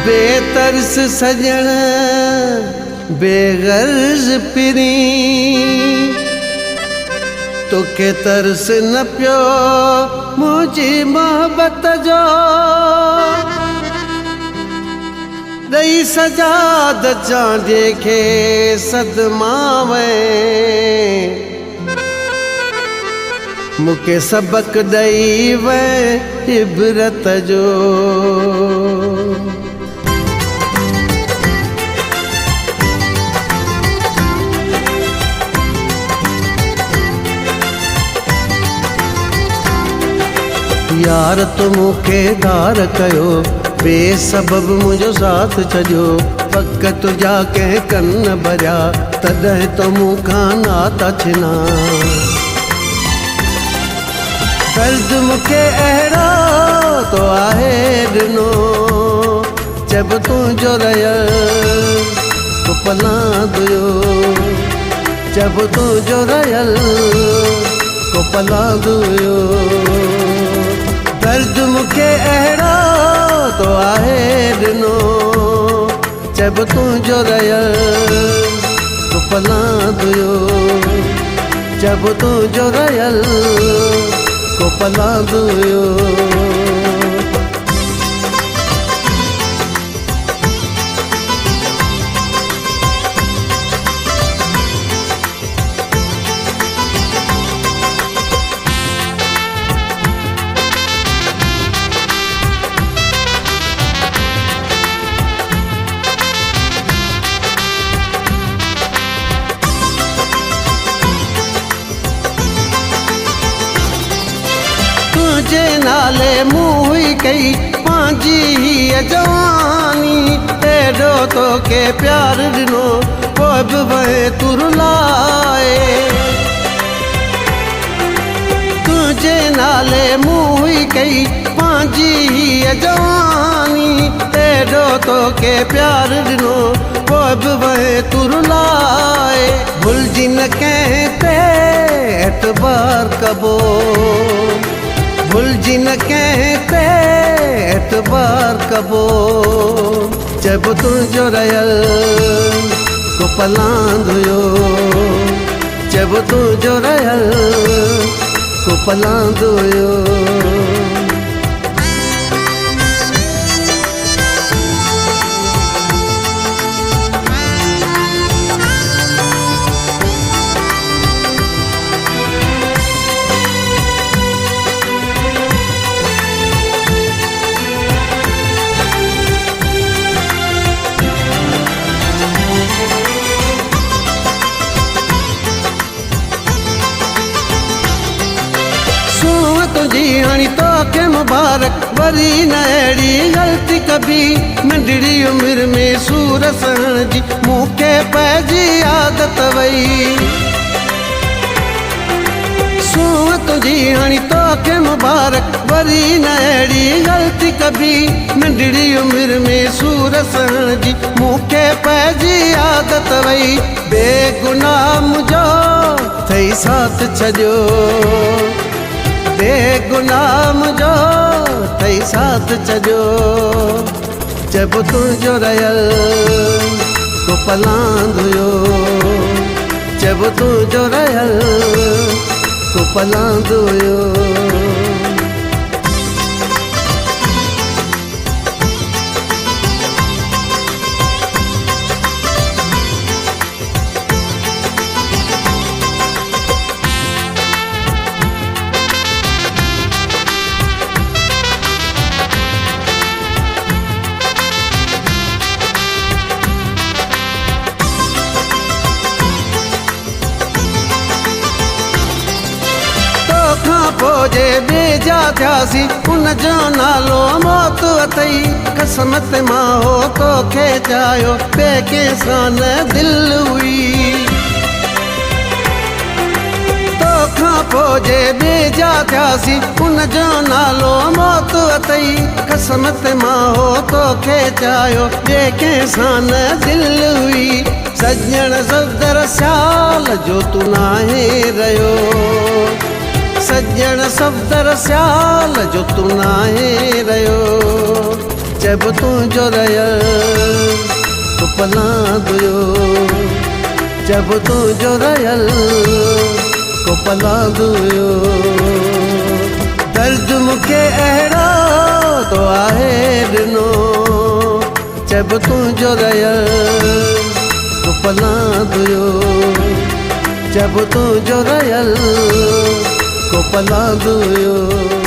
बेतरस सजण बेगर्ज पिरी तोखे तरस न पियो मुझी मोहब्बत जो दई सजाद चांदे के सदमावे मुके सबक दई वे इबरत जो यार तो मुखे दार कयो बेसबब मुझो साथ छजो पक तुझा कह कन्न भरिया तॾहिं तो मूंखां नाता छिना दर्द मुखे अहिड़ो तो आहे ॾिनो जब तुंहिंजो रहियल तो पलां दुयो जब तुंहिंजो रहियल को पलां दुयो दर्द मुखे अहिड़ो तो आहे ॾिनो जब तुंहिंजो रहियल तो पलां दुयो जब तुंहिंजो रहियल को पलां दुयो तुझे नाले मुई कई पांजी ही जवानी एडो तो के प्यार दिनो पोइ बि वहे तुरलाए तुझे नाले मुई कई पांजी ही जवानी एडो तो के प्यार दिनो पोइ बि वहे तुरलाए भुलजी न कहते एतबार कबो भुलजी न कहते एतबार कबो जब तुंहिंजो रहियल को पलां दुयो जब तुंहिंजो रहियल को पलां दुयो तुझी हाणी तोखे मुबारक वरी न अहिड़ी ग़लती कभी नंढड़ी उमिरि में सूर सहण जी मूंखे पइजी आदत वई सूंह तुझी हाणी तोखे मुबारक वरी न अहिड़ी ग़लती कभी नंढड़ी उमिरि में सूर सहण जी मूंखे पइजी आदत वई बेगुनाह मुंहिंजो थई साथ छॾियो बेगुनाह मुंहिंजो थई साथ छॾियो जब तुंहिंजो रहियल को पलां दुयो जब तुंहिंजो रहियल को पलां दुयो पोजे बेजा थियासी उन जो नालो मौत अथई क़िस्मत मां हो तोखे चाहियो ॿिए कंहिंसां न दिलि हुई तोखां पोइ बेजा थियासी उन जो नालो मौत अथई क़िस्मत मां हो तोखे चाहियो ॿिए कंहिंसां न दिलि हुई सजण सदर सियाल जो तूं नाहे रहियो सजण सफ़दर सियाल जो तू नाहे रहियो जब तुझो रयल तो पलांदुयो जब तुझो रयल को पलांदुयो दर्द मूंखे अहिड़ो तो आहे ॾिनो जब तुझो रयल तो पलांदुयो जब तुझो रयल को पलांदुयो